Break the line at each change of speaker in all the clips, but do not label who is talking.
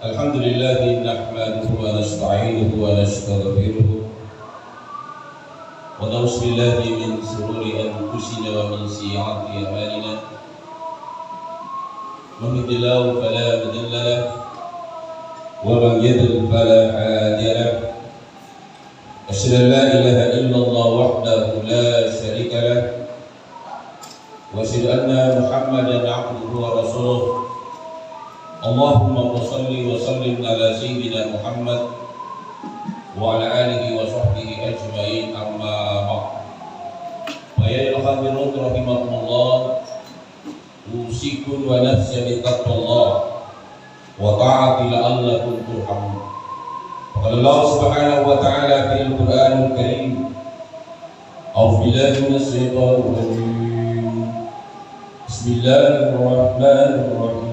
Alhamdulillah nahmaduhu wa nasta'inuhu wa nastaghfiruh wa na'udzu billahi min shururi anfusina wa min sayyiati a'malina. Man yahdihillahu fala mudilla lahu wa man yudlil fala hadiya lahu. Asyhadu an la ilaha illallah wahdahu la syarika lahu wa asyhadu anna Muhammadan 'abduhu wa rasuluh. Allahumma shalli wa sallim ala sayyidina Muhammad wa ala alihi wa sahbihi ajma'in, amma ba'd. Wa ya ayyuhal rahimakumullah, usikum wa nafsi bi taqwallah wa ta'ati la'allakum turhamun. Qala Allah subhanahu wa ta'ala fil Qur'anil Karim, a'udzu billahi minasy syaithanir rajim. Bismillahirrahmanirrahim.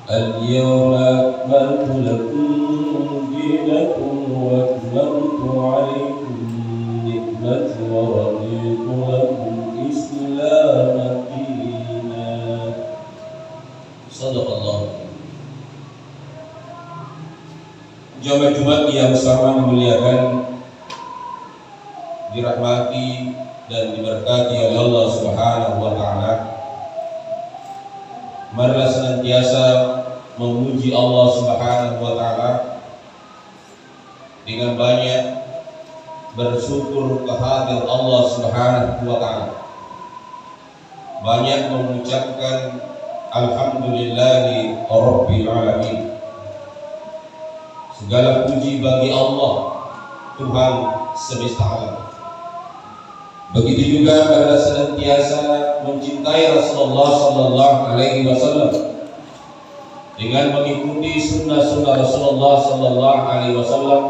Al-yawma akmaltu lakum dinakum wa atmamtu 'alaykum ni'mati wa raditu lakum Islam dinan. Shadaqallah. Jamaah Jumat yang sama dimuliakan, dirahmati dan diberkati oleh Allah Subhanahu wa ta'ala. Marilah senantiasa memuji Allah Subhanahu wa ta'ala dengan banyak bersyukur kehadirat Allah Subhanahu wa ta'ala, banyak mengucapkan alhamdulillahi rabbil alamin. Segala puji bagi Allah, Tuhan semesta alam. Begitu juga adalah senantiasa mencintai Rasulullah sallallahu alaihi wasallam dengan mengikuti sunnah-sunnah Rasulullah sallallahu alaihi wasallam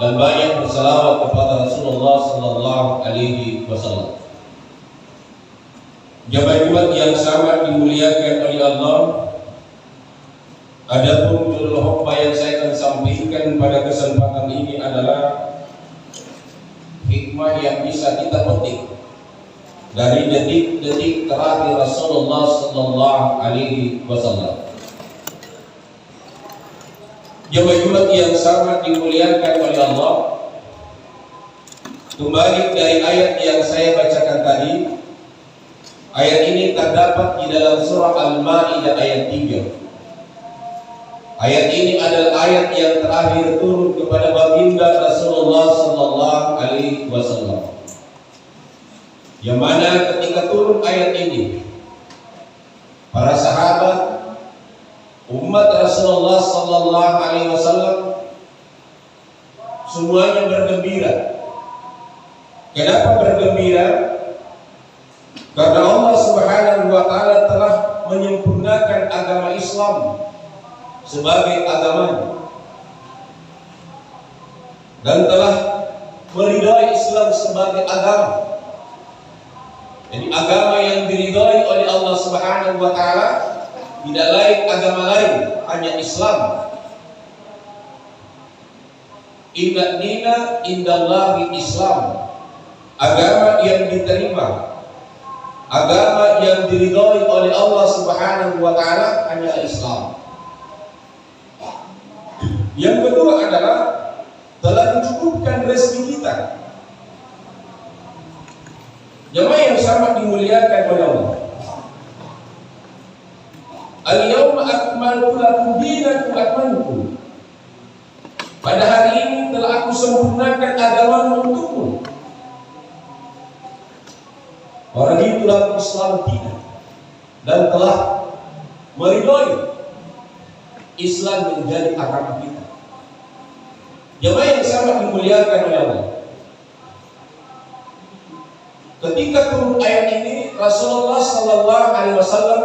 dan banyak berselawat kepada Rasulullah sallallahu alaihi wasallam. Jamaah Jumat yang sangat dimuliakan oleh Allah, adapun judul khutbah yang saya akan sampaikan pada kesempatan ini adalah hikmah yang bisa kita petik dari detik-detik terakhir Rasulullah sallallahu alaihi wasallam. Jamaah Jumat yang sangat dimuliakan oleh Allah, kembali dari ayat yang saya bacakan tadi. Ayat ini terdapat di dalam surah Al-Maidah ayat 3. Ayat ini adalah ayat yang terakhir turun kepada baginda Rasulullah sallallahu alaihi wasallam. Yang mana ketika turun ayat ini, para sahabat umat Rasulullah sallallahu alaihi wasallam semuanya bergembira. Kenapa bergembira? Karena Allah Subhanahu wa ta'ala telah menyempurnakan agama Islam sebagai agamanya dan telah meridai Islam sebagai agama. Jadi agama yang diridai oleh Allah Subhanahu wa ta'ala tidak lain agama lain, hanya Islam. Inna dina indallahi Islam. Agama yang diterima, agama yang diridai oleh Allah Subhanahu wa ta'ala hanya Islam. Yang kedua adalah telah dicukupkan rezeki kita. Jemaah yang sangat dimuliakan oleh Allah. Al-yawma akmaltu lakum dinakum atmamtu. Pada hari ini telah aku sempurnakan agama untukmu. Orang itulah Islam dinan dan telah meridai Islam menjadi agama kita. Jemaah yang sangat dimuliakan oleh Allah, ketika turun ayat ini Rasulullah sallallahu alaihi wasallam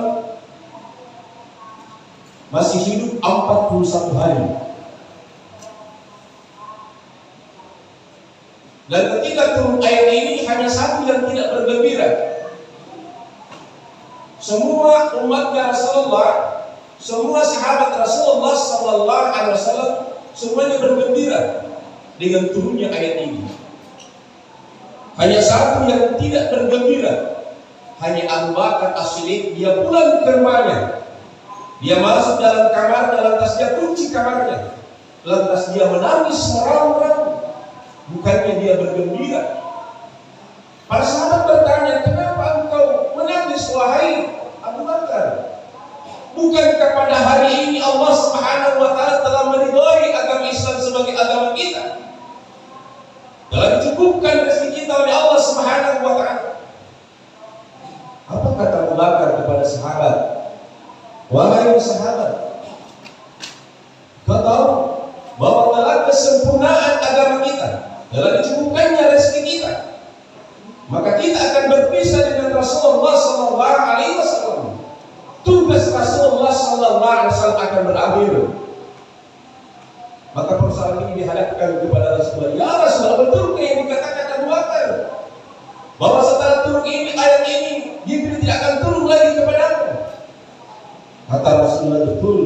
masih hidup 41 hari. Dan ketika turun ayat ini hanya satu yang tidak bergembira. Semua umatnya Rasulullah, semua sahabat Rasulullah sallallahu alaihi wasallam semuanya bergembira dengan turunnya ayat ini. Hanya satu yang tidak bergembira, hanya Abu Bakar As-Siddiq. Dia pulang ke rumahnya, dia masuk dalam kamarnya, lantas dia kunci kamarnya, lantas dia menangis merang-rang. Bukannya dia bergembira. Para sahabat bertanya, kenapa engkau menangis wahai Abu Bakar? Bukankah pada hari ini Allah Subhanahu wa Ta'ala telah meridhai agama Islam sebagai agama kita? Telah dicukupkan rezeki kita oleh Allah Subhanahu wa Ta'ala. Apa kata Abu Bakar kepada sahabat? Wahai sahabat, kau tahu bahwa telah kesempurnaan agama kita, telah dicukupkannya rezeki kita, maka kita akan berpisah dengan Rasulullah Sallallahu Alaihi Wasallam. Tugas Rasulullah Sallallahu Alaihi Wasallam akan berakhir. Maka persoalan ini dihadapkan kepada Rasulullah. Ya Rasulullah, betul yang dikatakan Abu Bakar bahwa setelah turun ini ayat ini Jibril tidak akan turun lagi kepadamu? Kata Rasulullah, betul.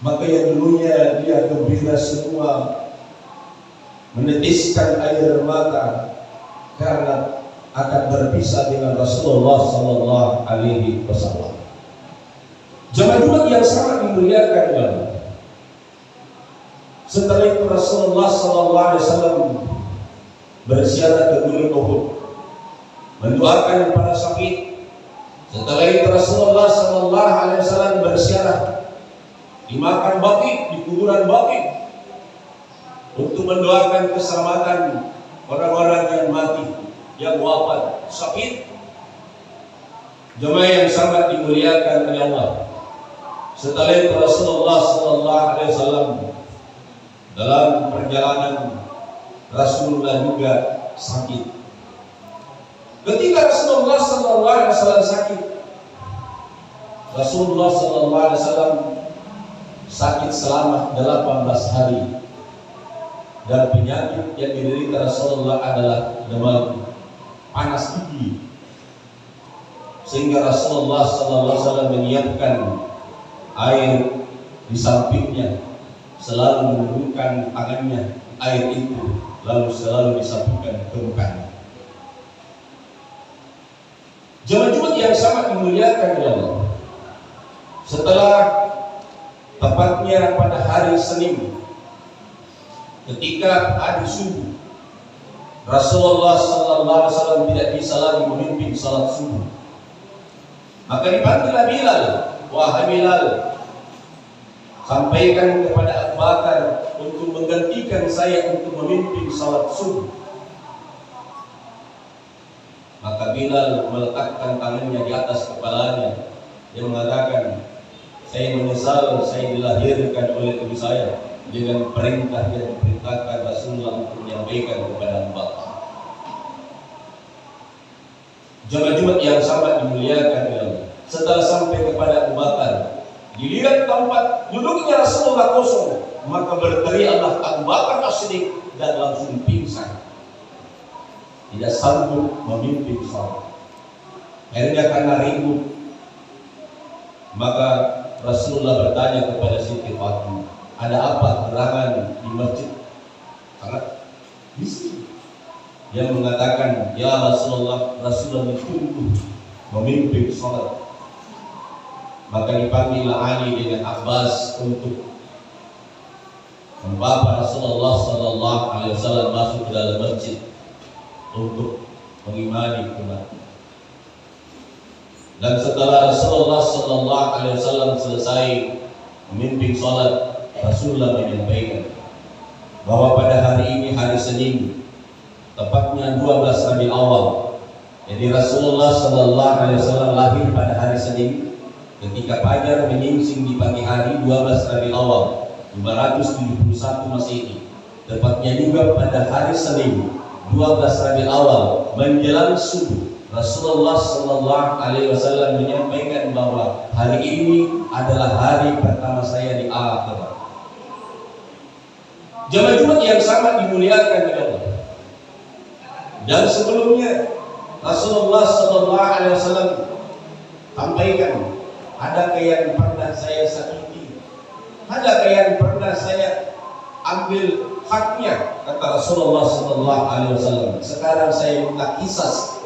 Maka yang dulunya dia gembira semua menetiskan air mata karena akan berpisah dengan Rasulullah Sallallahu Alaihi Wasallam. Jemaah Jumat yang sangat dimuliakan Allah. Setelah itu Rasulullah Sallallahu Alaihi Wasallam berziarah ke Gunung Uhud, mendoakan para syahid. Setelah itu Rasulullah Sallallahu Alaihi Wasallam berziarah di makam Baqi, di kuburan Baqi, untuk mendoakan keselamatan orang-orang yang mati, yang wafat, syahid. Jemaah yang sangat dimuliakan oleh Allah. Setelah itu Rasulullah Sallallahu Alaihi Wasallam dalam perjalanan Rasulullah juga sakit. Ketika Rasulullah Sallallahu Alaihi Wasallam sakit, Rasulullah Sallallahu Alaihi Wasallam sakit selama 18 hari. Dan penyakit yang diderita Rasulullah adalah demam, panas gigi. Sehingga Rasulullah Sallallahu Alaihi Wasallam menyiapkan air di sampingnya, selalu menundukkan tangannya air itu, lalu selalu disatukan ke mukanya. Jemaah Jumat yang sangat dimuliakan oleh Allah. Setelah tepatnya pada hari Senin, ketika hari subuh, Rasulullah Sallallahu Alaihi Wasallam tidak bisa lagi memimpin salat subuh. Maka dipanggillah Bilal. Wahai Bilal, sampaikan kepada Abu Bakar untuk menggantikan saya untuk memimpin salat subuh. Maka Bilal meletakkan tangannya di atas kepalanya. Dia mengatakan, saya menyesal saya dilahirkan oleh ibu saya dengan perintah yang diperintahkan Rasulullah untuk menyampaikan kepada Abu Bakar. Jemaah Jumat yang sangat dimuliakan oleh Allah. Setelah sampai kepada Abu Bakar, dilihat tempat duduknya Rasulullah kosong, maka berteriaklah Abu Bakar As-Siddiq dan langsung pingsan. Tidak sanggup memimpin salat. Akhirnya karena ribut, maka Rasulullah bertanya kepada Siti Fatimah, ada apa gerangan di masjid? Sangat bising. Dia mengatakan, ya Rasulullah, Rasulullah ditunggu memimpin salat. Maka dipanggillah Ali dengan Abbas untuk membawa Rasulullah Sallallahu Alaihi Wasallam masuk ke dalam masjid untuk mengimani umat. Dan setelah Rasulullah Sallallahu Alaihi Wasallam selesai memimpin salat, Rasulullah menyampaikan bahwa pada hari ini hari Senin, tepatnya 12 Rabiul Awal. Jadi Rasulullah Sallallahu Alaihi Wasallam lahir pada hari Senin. Ketika fajar menyingsing di pagi hari 12 Rabiul Awal 571 Masehi, tepatnya juga pada hari Senin 12 Rabiul Awal menjelang subuh, Rasulullah Sallallahu Alaihi Wasallam menyampaikan bahwa hari ini adalah hari pertama saya di akhirat. Jemaah Jumat yang sangat dimuliakan oleh Allah. Dan sebelumnya Rasulullah Sallallahu Alaihi Wasallam sampaikan, adakah yang pernah saya sakiti Adakah yang pernah saya ambil haknya? Kata Rasulullah sallallahu alaihi wasallam, sekarang saya minta kisas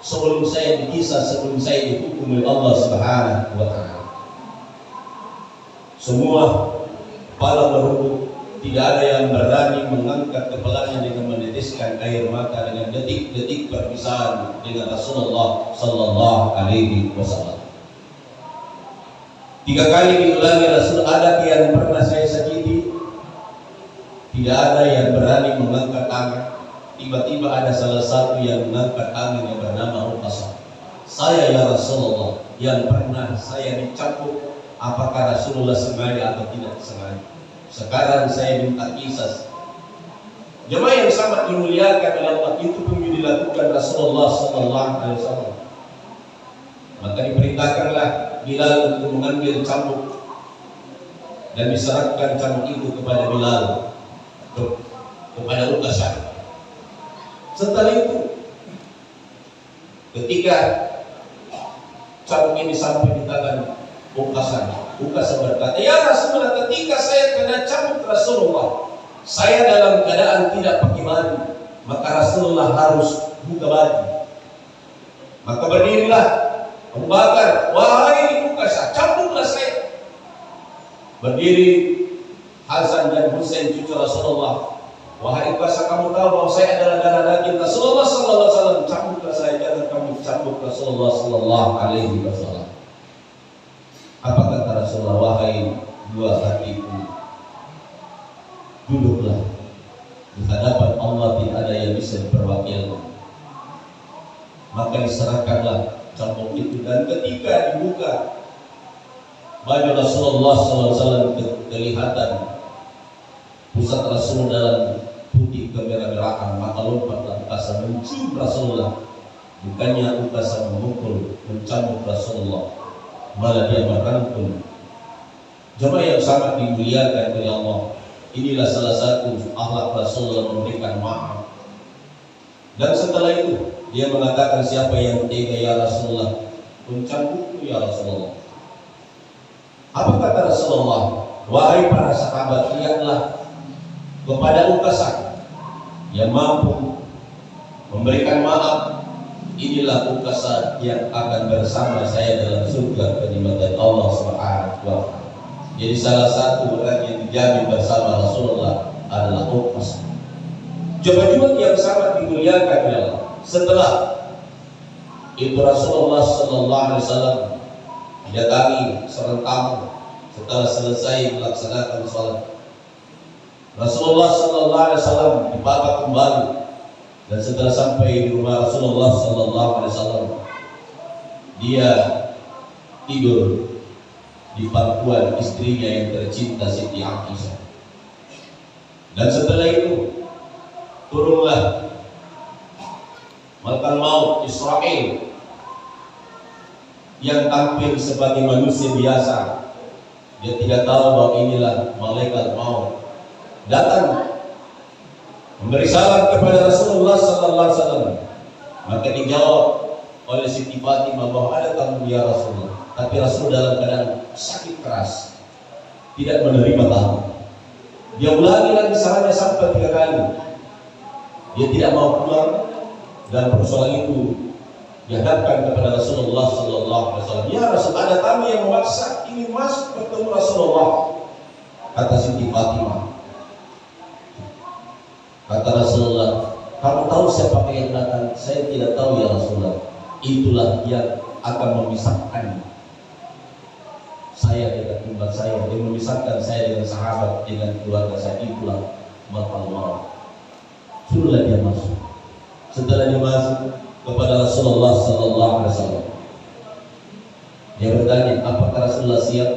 sebelum saya dikisah, sebelum saya dihukum oleh Allah Subhanahu wa taala. Semua para berhubung, tidak ada yang berani mengangkat kepalanya dengan meneteskan air mata dengan detik-detik perpisahan dengan Rasulullah sallallahu alaihi wasallam. 3 kali diulangi Rasul, ada yang pernah saya sakiti? Tidak ada yang berani mengangkat tangan. Tiba-tiba ada salah satu yang mengangkat tangan yang bernama Uqasah. Saya ya Rasulullah, yang pernah saya dicambuk, apakah Rasulullah sengaja atau tidak sengaja? Sekarang saya minta kisah. Jemaah yang sangat dimuliakan oleh Allah, itu pun dilakukan Rasulullah sallallahu alaihi wasallam. Maka diperintahkanlah Bilal untuk mengambil cambuk dan diserahkan cambuk itu kepada Bilal, kepada Uqasah. Setelah itu, ketika cambuk ini sampai di tangan Uqasah berkata, ya Rasulullah, ketika saya kena cambuk Rasulullah, saya dalam keadaan tidak pakai baju, maka Rasulullah harus buka baju. Maka berdirilah Abu Bakar, wahai Uqasah, cambuklah saya. Berdiri Hasan dan Husain cucu Rasulullah, wahai Uqasah, kamu tahu bahwa saya adalah darah daging Rasulullah sallallahu alaihi wasallam, cambuklah saya, jangan kamu cambuk Rasulullah sallallahu alaihi wasallam. Apa kata Rasulullah? Wahai dua hatiku, duduklah, di hadapan Allah tidak ada yang bisa diperwakilkan. Maka diserahkanlah cambuk itu, dan ketika dibuka baju Rasulullah SAW kelihatan pusat Rasul dalam putih kemerah-merahan, maka lompatlah Uqasah mencium Rasulullah. Bukannya Uqasah memukul, mencambuk Rasulullah, malah dia merangkul. Jemaah yang sangat dimuliakan oleh Allah, inilah salah satu akhlak Rasulullah, memberikan maaf. Dan setelah itu dia mengatakan, siapa yang tega ya Rasulullah, mencambukku ya Rasulullah. Apa kata Rasulullah? Wahai para sahabat, lihatlah kepada Uqasah yang mampu memberikan maaf. Inilah Uqasah yang akan bersama saya dalam surga kenikmatan Allah Subhanahu wa taala. Jadi salah satu orang yang dijamin bersama Rasulullah adalah Uqasah. Coba-coba yang sangat dimuliakan adalah setelah itu Rasulullah sallallahu alaihi wasallam didatangi seorang tamu setelah selesai melaksanakan salat. Rasulullah sallallahu alaihi wasallam dibawa kembali, dan setelah sampai di rumah Rasulullah sallallahu alaihi wasallam, dia tidur di pangkuan istrinya yang tercinta Siti Aisyah. Dan setelah itu turunlah Malakal Maut Israel yang tampil sebagai manusia biasa. Dia tidak tahu bahwa inilah malaikat maut datang memberi salam kepada Rasulullah sallallahu alaihi wasallam. Maka dijawab oleh Siti Fatimah bahwa ada tamu ya Rasulullah. Tapi Rasul dalam keadaan sakit keras, tidak menerima tamu. Dia ulangi lagi salamnya sampai 3 kali. Dia tidak mau pulang, dan persoalan itu dihadapkan kepada Rasulullah sallallahu alaihi wasallam. Ya Rasul, ada tamu yang memaksa ingin masuk bertemu Rasulullah. Kata Siti Fatimah. Kata Rasulullah, kamu tahu siapa yang datang? Saya tidak tahu ya Rasulullah. Itulah yang akan memisahkan saya dengan umat saya, yang memisahkan saya dengan sahabat, dengan keluarga saya. Itulah Malakal Maut. Suruhlah dia masuk. Setelah dia masuk kepada Rasulullah sallallahu alaihi wasallam, dia bertanya, apakah Rasulullah siap?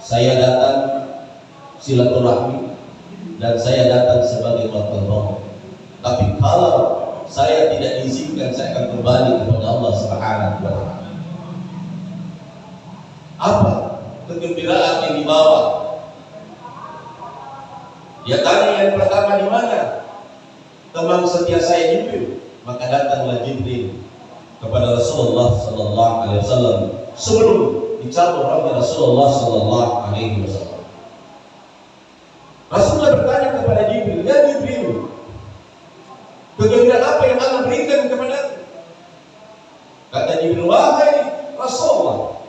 Saya datang silaturahmi dan saya datang sebagai Malakal Maut. Tapi kalau saya tidak diizinkan, saya akan kembali kepada Allah Subhanahu wa taala. Apa kegembiraan yang dibawa? Dia tanya yang pertama, di mana teman setia saya Jibril? Maka datanglah Jibril kepada Rasulullah sallallahu alaihi wasallam sebelum dicabut rohnya Rasulullah Sallallahu Alaihi Wasallam. Rasulullah bertanya kepada Jibril, ya Jibril, kegembiraan apa yang Allah berikan kepada? Kata Jibril, wahai Rasulullah,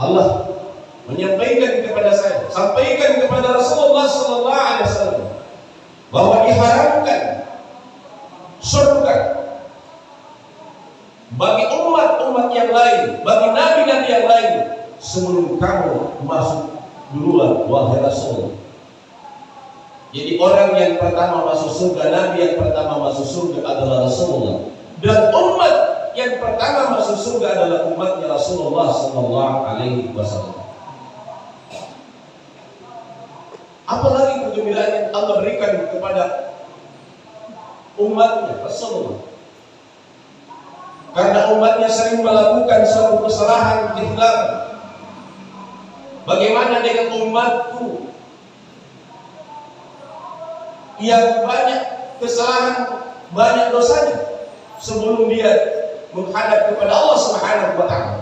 Allah menyampaikan kepada saya, sampaikan kepada Rasulullah Sallallahu Alaihi Wasallam bahwa diharamkan surga bagi umat-umat yang lain, bagi nabi-nabi yang lain sebelum kamu masuk duluan, wahai Rasul. Jadi orang yang pertama masuk surga, nabi yang pertama masuk surga adalah Rasulullah, dan umat yang pertama masuk surga adalah umatnya Rasulullah Sallallahu Alaihi Wasallam. Apalagi kegembiraan yang Allah berikan kepada umatnya Rasulullah, karena umatnya sering melakukan suatu kesalahan, kesalahan. Bagaimana dengan umatku yang banyak kesalahan, banyak dosanya sebelum dia menghadap kepada Allah Subhanahu wa Ta'ala?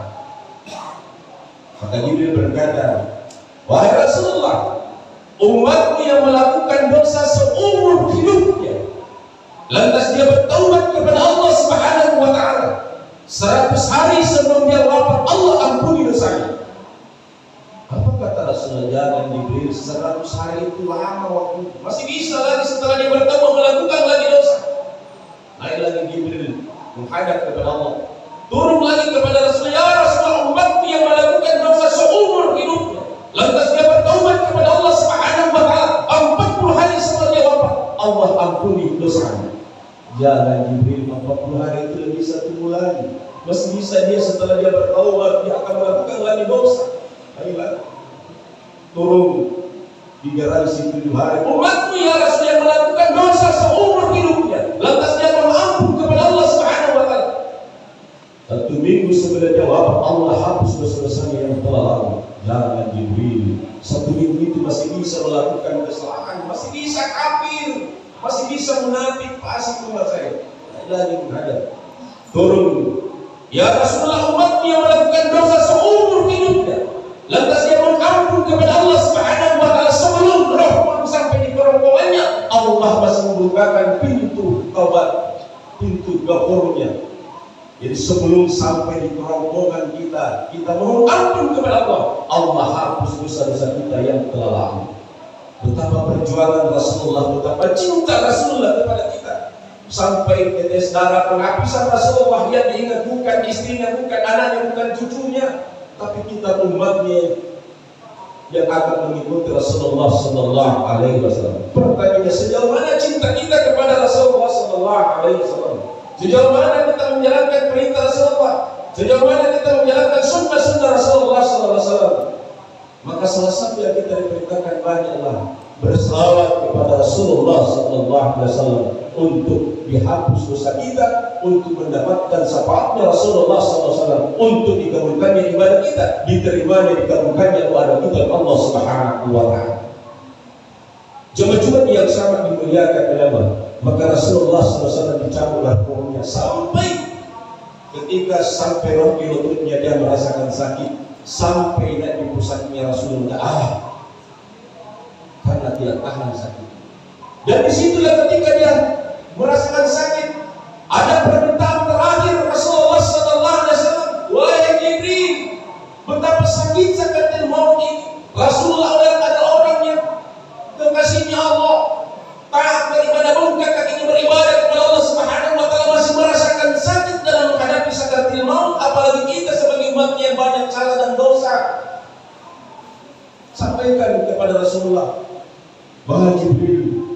Maka Jibril berkata, wahai Rasulullah, umatku yang melakukan dosa seumur hidupnya, lantas dia bertaubat kepada Allah Subhanahu wa Ta'ala 100 hari sebelum dia wafat, Allah ampuni dosanya. Apa kata Rasulullah? Jangan Jibril, 100 hari itu lama waktu, masih bisa lagi setelah dia bertaubat melakukan lagi dosa. Naik lagi Jibril menghadap kepada Allah, turun lagi kepada Rasulullah, ya Rasulullah, umatku yang melakukan dosa seumur hidupnya, lantas dia bertaubat kepada Allah Subhanahu wa Ta'ala 40 hari setelah dia wafat, Allah ampuni dosanya. Jangan Jibril, 40 hari itu lebih 1 bulan, masih bisa dia setelah dia bertaubat dia akan melakukan lagi dosa. Ayolah, turun di garansi 7 hari, umatku ya Rasul yang melakukan dosa seumur hidupnya, lantas dia mengampun kepada Allah Subhanahu wa Ta'ala 1 minggu sebelum dia wafat, Allah hapus dosa-dosanya yang telah lalu. Jangan Jibril, 1 minggu itu masih bisa melakukan kesalahan, masih bisa kafir, masih bisa munafik, pasti umat saya lagi menghadap, turun, ya Rasulullah, umatku yang melakukan dosa seumur hidupnya, lantas dia mengampun kepada Allah Subhanahu wa Ta'ala sebelum roh pun sampai di kerongkongannya, Allah masih membukakan pintu taubat, pintu ghafurnya. Jadi sebelum sampai di kerongkongan kita mohon ampun kepada Allah, Allah hapus dosa-dosa kita yang telah lalu. Betapa perjuangan Rasulullah, betapa cinta Rasulullah kepada kita, sampai tetes darah penghabisan Rasulullah yang diingat bukan istrinya, bukan anaknya, bukan cucunya, tapi kita umatnya yang akan mengikuti Rasulullah Sallallahu Alaihi Wasallam. Pertanyaannya, sejauh mana cinta kita kepada Rasulullah Sallallahu Alaihi Wasallam? Sejauh mana kita menjalankan perintah Rasulullah? Sejauh mana kita menjalankan sunnah-sunnah Rasulullah Sallallahu Alaihi Wasallam? Maka salah satu yang kita diperintahkan banyaklah berselawat kepada Rasulullah Sallallahu Alaihi Wasallam untuk dihapus dosa kita, untuk mendapatkan syafaatnya Rasulullah SAW, untuk dikabulkannya ibadah kita, diterimanya, dikabulkannya doa kita Allah Subhanahu wa Ta'ala. Jemaah yang sangat dimuliakan ulama, maka Rasulullah SAW dicabutlah rohnya sampai roh di lututnya dia merasakan sakit, sampai di pusatnya Rasulullah karena tidak tahan sakit. Dan disitulah ketika dia merasakan sakit, ada permintaan terakhir Rasulullah Sallallahu Alaihi Wasallam, wahai Jibril, betapa sakit sakatil maut ini. Rasulullah adalah orang yang kekasihnya Allah, taat beribadah, bengkak kakinya beribadah kepada Allah Subhanahu wa Ta'ala, masih merasakan sakit dalam menghadapi sakatil maut, apalagi kita sebagai umatnya yang banyak salah dan dosa. Sampaikan kepada Rasulullah, wahai Jibril,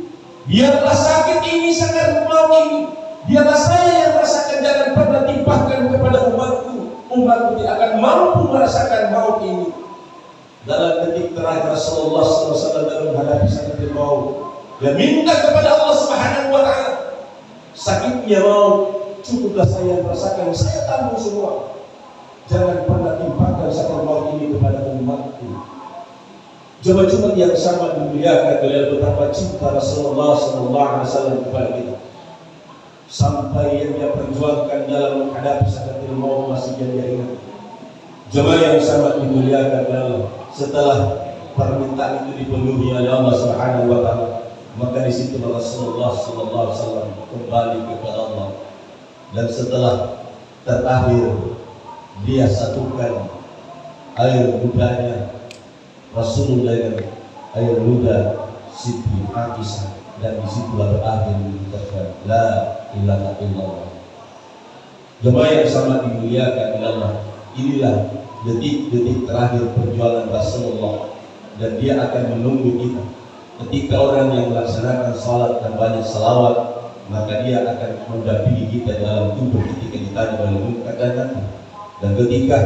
biarlah sakit ini, sakit maut ini, biarlah saya yang merasakan, jangan pernah timpakan kepada umatku. Umatku tidak akan mampu merasakan maut ini. Dalam detik terakhir Rasulullah SAW dalam menghadapi sakit maut, dia minta kepada Allah Subhanahu wa Ta'ala, sakitnya maut cukuplah saya merasakan, saya tanggung semua. Jangan pernah timpakan sakit maut ini kepada umatku. Coba-coba yang sama dimuliakan oleh betapa cinta Rasulullah SAW kepada kita, sampai yang dia perjuangkan dalam menghadapi sakatil maut masih dia ingat.
Jemaah yang sangat dimuliakan Allah, setelah permintaan itu dipenuhi oleh Allah Subhanahu wa taala, maka di situ Rasulullah sallallahu alaihi wasallam kembali kepada Allah, dan setelah terakhir dia satukan air ludahnya Rasulullah dengan air ludah Siti Aisyah, dan disitulah berakhir mengucapkan la ilaha illallah. Jemaah yang sangat dimuliakan Allah, inilah detik-detik terakhir perjuangan Rasulullah, dan dia akan menunggu kita. Ketika orang yang melaksanakan salat dan banyak salawat, maka dia akan mendampingi kita dalam kubur ketika ditanya oleh munkar dan nakir. Dan ketika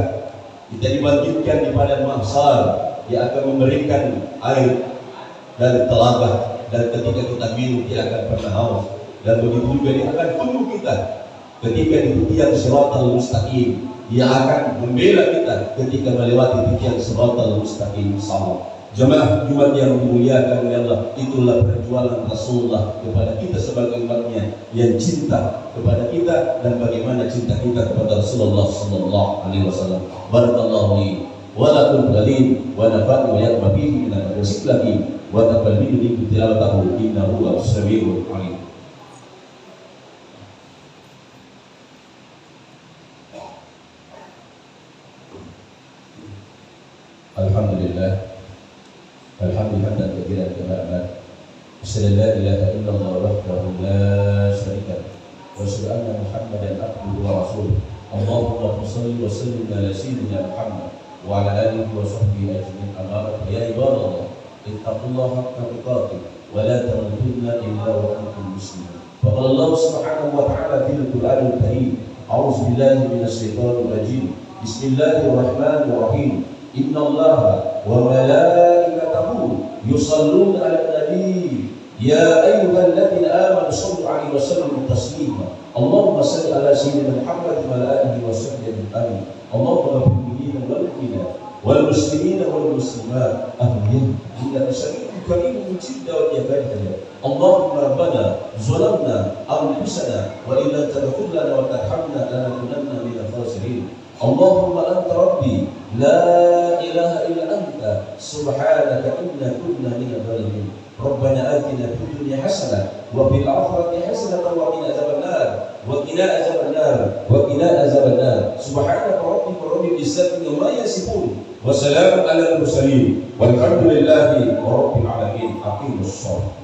kita dibangkitkan di padang mahsyar, dia akan memberikan air dari telaga, dan ketika kita minum dia akan pernah haus. Dan begitu juga dia akan tunggu kita ketika di tiang Shiratal Mustaqim. Dia akan membela kita ketika melewati tiang Shiratal Mustaqim. Jemaah Jumat yang dimuliakan oleh Allah, itulah perjuangan Rasulullah kepada kita sebagai umatnya yang cinta kepada kita, dan bagaimana cinta kita kepada Rasulullah sallallahu alaihi wasallam. Barakallahu li wa lakum alim wa nafa'u wa yaqma bihi min al-zikrati wa taqabbalu li tilawatahu innahu as-sami'ul alim. Alhamdulillah, alhamdulillah katsiran kama asyhadu an la ilaha illallah wahdahu la syarika lahu wa asyhadu anna Muhammadan abduhu wa rasuluh. Allahumma shalli wa sallim ala sayyidina Muhammad wa ala alihi wa sahbihi ajma'in. Amma ba'd, ya ibadallah, ittaqullaha haqqa tuqatih wa la tamutunna illa wa antum muslimun. Faqala Allah subhanahu wa ta'ala fil Qur'anil karim, a'udzu billahi minasy syaithanir rajim. Bismillahirrahmanirrahim. Inna Allaha wa malaikatahu yusalluna 'alan nabi ya ayyuhalladzina amanu shallu 'alaihi wa sallimu taslima. Allahumma shalli 'ala sayyidina Muhammad wa 'ala alihi wa sahbihi ajma'in. Allahumma ighfir lana wal mu'minina wal muslimina wal muslimat amin. Innaka sami'un karimun mujib da'wat ya baitana. Allahumma rabbana zalamna anfusana wa illa taghfir lana wa tarhamna lanakunanna minal khasirin. Allahumma anta rabbi la ilaha illa anta subhanaka inna kunna minadh dhalimin. Rabbana atina fid dunya hasanah wa fil akhirati hasanah wa qina adzabannar wa qina adzabannar wa qina adzabannar. Subhanaka rabbika rabbil izzati amma yasifun wa salamun alal mursalin walhamdulillahi rabbil alamin. Aqimus shalah.